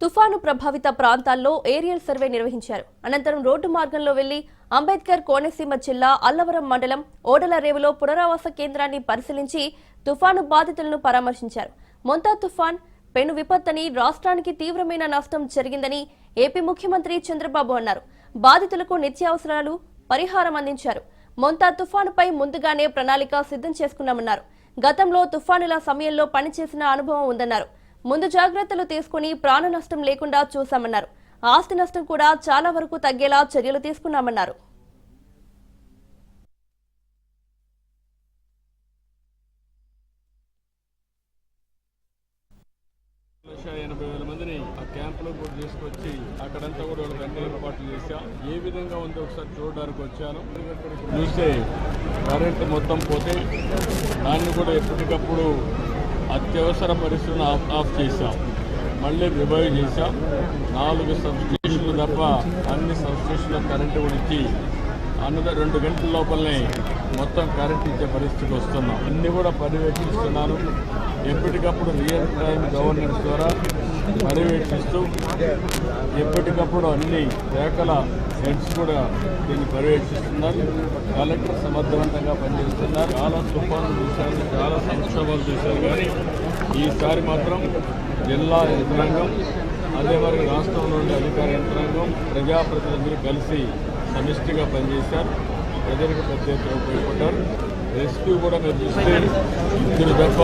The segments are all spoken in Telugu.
తుఫాను ప్రభావిత ప్రాంతాల్లో ఏరియల్ సర్వే నిర్వహించారు. అనంతరం రోడ్డు మార్గంలో వెళ్లి అంబేద్కర్ కోనసీమ జిల్లా అల్లవరం మండలం ఓడలరేవులో పునరావాస కేంద్రాన్ని పరిశీలించి తుఫాను బాధితులను పరామర్శించారు. మొంతా తుఫాన్ పెను విపత్తని, రాష్ట్రానికి తీవ్రమైన నష్టం జరిగిందని ఏపీ ముఖ్యమంత్రి చంద్రబాబు అన్నారు. బాధితులకు నిత్యావసరాలు, పరిహారం అందించారు. మొంతా తుఫానుపై ముందుగానే ప్రణాళిక సిద్ధం చేసుకున్నామన్నారు. గతంలో తుఫానుల సమయంలో పనిచేసిన అనుభవం ఉందన్నారు. ముందు జాగ్రత్తలు తీసుకుని ప్రాణ నష్టం లేకుండా చూశామన్నారు. ఆస్తి నష్టం కూడా చాలా వరకు తగ్గేలా చర్యలు తీసుకున్నామన్నారు. మందిని ఆ క్యాంపులో కూడా తీసుకొచ్చి అక్కడంతా కూడా వాళ్ళకి అన్ని ఏర్పాట్లు చేశా. ఏ విధంగా ఉందో ఒకసారి చూడడానికి వచ్చాను. చూస్తే కరెంటు మొత్తం పోతే దాన్ని కూడా ఎప్పటికప్పుడు అత్యవసర పరిస్థితులను ఆఫ్ చేశాం. మళ్ళీ రివైవ్ చేశాం. 4 సబ్స్టేషన్లు తప్ప అన్ని సబ్స్టేషన్లో కరెంటు కూడా ఇచ్చి 2 గంటల లోపలనే మొత్తం కరెంట్ ఇచ్చే పరిస్థితికి వస్తున్నాం. అన్ని కూడా పర్యవేక్షిస్తున్నాను. ఎప్పటికప్పుడు రియల్ టైం గవర్నెన్స్ ద్వారా పర్యవేక్షిస్తూ ఎప్పటికప్పుడు అన్ని శాఖల హెడ్స్ కూడా దీన్ని పర్యవేక్షిస్తున్నారు. కలెక్టర్ సమర్థవంతంగా పనిచేస్తున్నారు. చాలా తుఫాన్లు చూశారు, చాలా సంక్షోభాలు చూశారు. కానీ ఈసారి మాత్రం జిల్లా యంత్రాంగం, అదే మరి రాష్ట్రంలో ఉండే అధికార యంత్రాంగం, ప్రజాప్రతినిధులు కలిసి సమిష్టిగా పనిచేశారు. ప్రజలకు పెద్ద ఎత్తున ఉపయోగపడ్డారు. రెస్క్యూ కూడా మీరు చూస్తే 2 తప్ప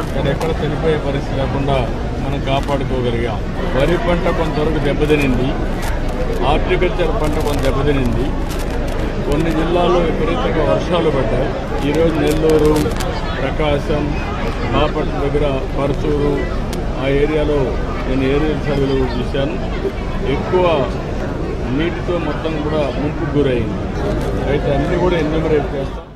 ఇక్కడ ఎక్కడ చనిపోయే పరిస్థితి లేకుండా మనం కాపాడుకోగలిగాం. వరి పంట కొంతవరకు దెబ్బతినింది, హార్టికల్చర్ పంట కొంత దెబ్బతినింది. కొన్ని జిల్లాల్లో విపరీతంగా వర్షాలు పడ్డాయి. ఈరోజు నెల్లూరు, ప్రకాశం, బాపట్ల దగ్గర పరచూరు ఆ ఏరియాలో నేను ఏరియల్ సర్వేలు చూశాను. ఎక్కువ నీటితో మొత్తం కూడా ముంపుకు గురైంది. అయితే అన్నీ కూడా ఎన్యూమరేట్ చేస్తాం.